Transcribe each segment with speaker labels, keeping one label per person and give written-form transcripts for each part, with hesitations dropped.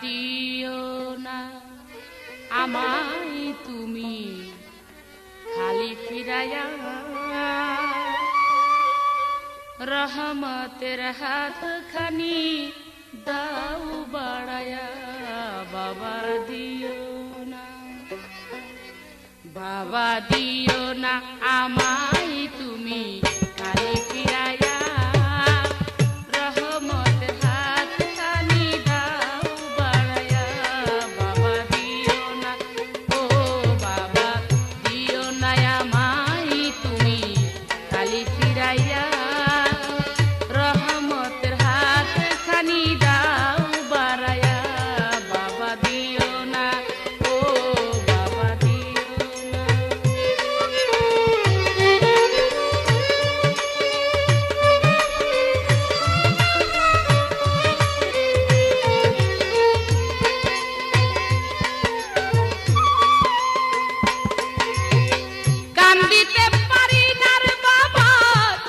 Speaker 1: দিও না আমায় তুমি খালি ফিরাইয়া, রহমতের হাত খানি দাও বাড়ায়া। বাবা দিও না, বাবা দিও না আমায় তুমি খালি ফিরাইয়া, রহমতের হাত খানি দাও বাড়ায়া। বাবা দিও না, ও বাবা দিও না আমায় তুমি খালি ফিরাইয়া, রহমতের হাত খানি দাও বাড়ায়া। বাবা দিও না, ও বাবা দিও না। কান্দিতে পারি না রে বাবা,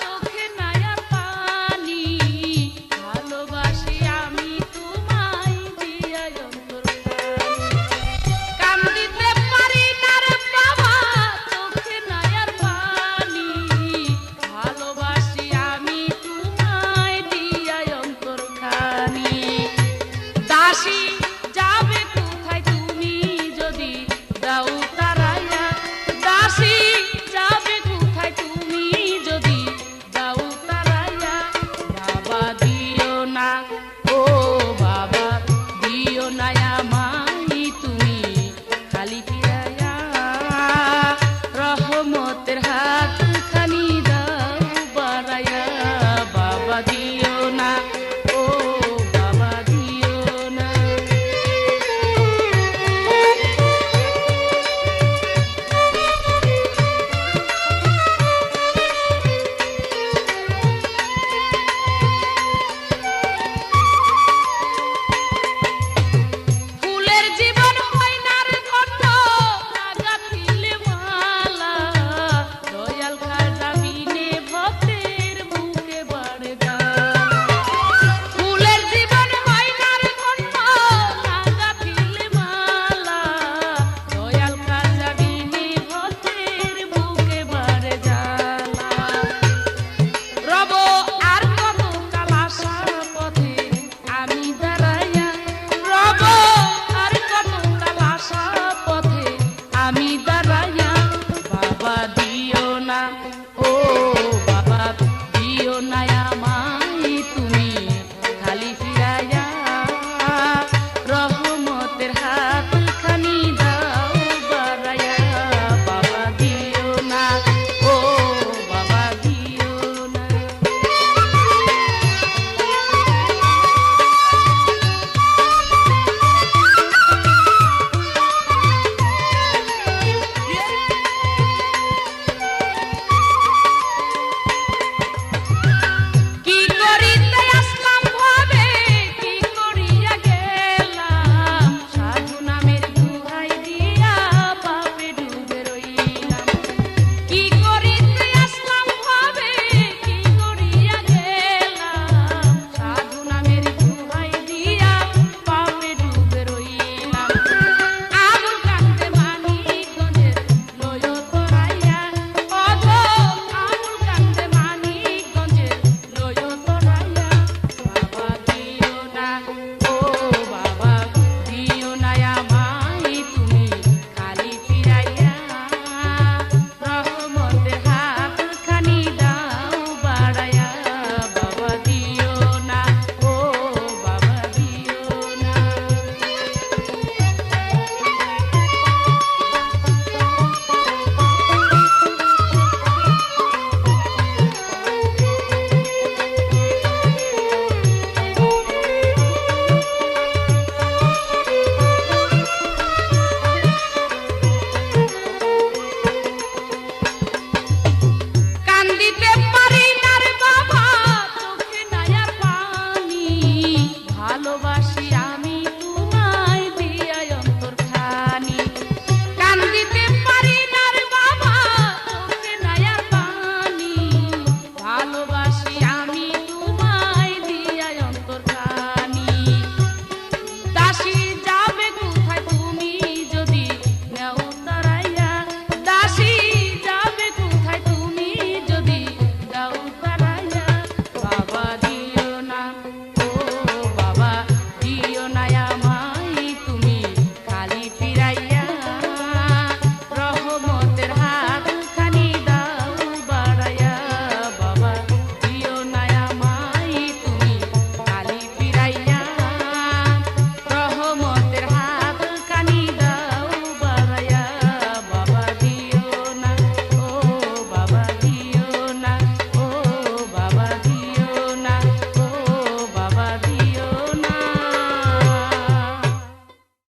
Speaker 1: চোখে নাই আর পানি, ভালোবাসি আমি তোমায় দিয়া অন্তরখানি। কান্দিতে পারি না রে বাবা, চোখে নাই আর পানি, ভালোবাসি আমি তোমায় দিয়া অন্তরখানি। দাসী যাবে কোথায় তুমি যদি দাও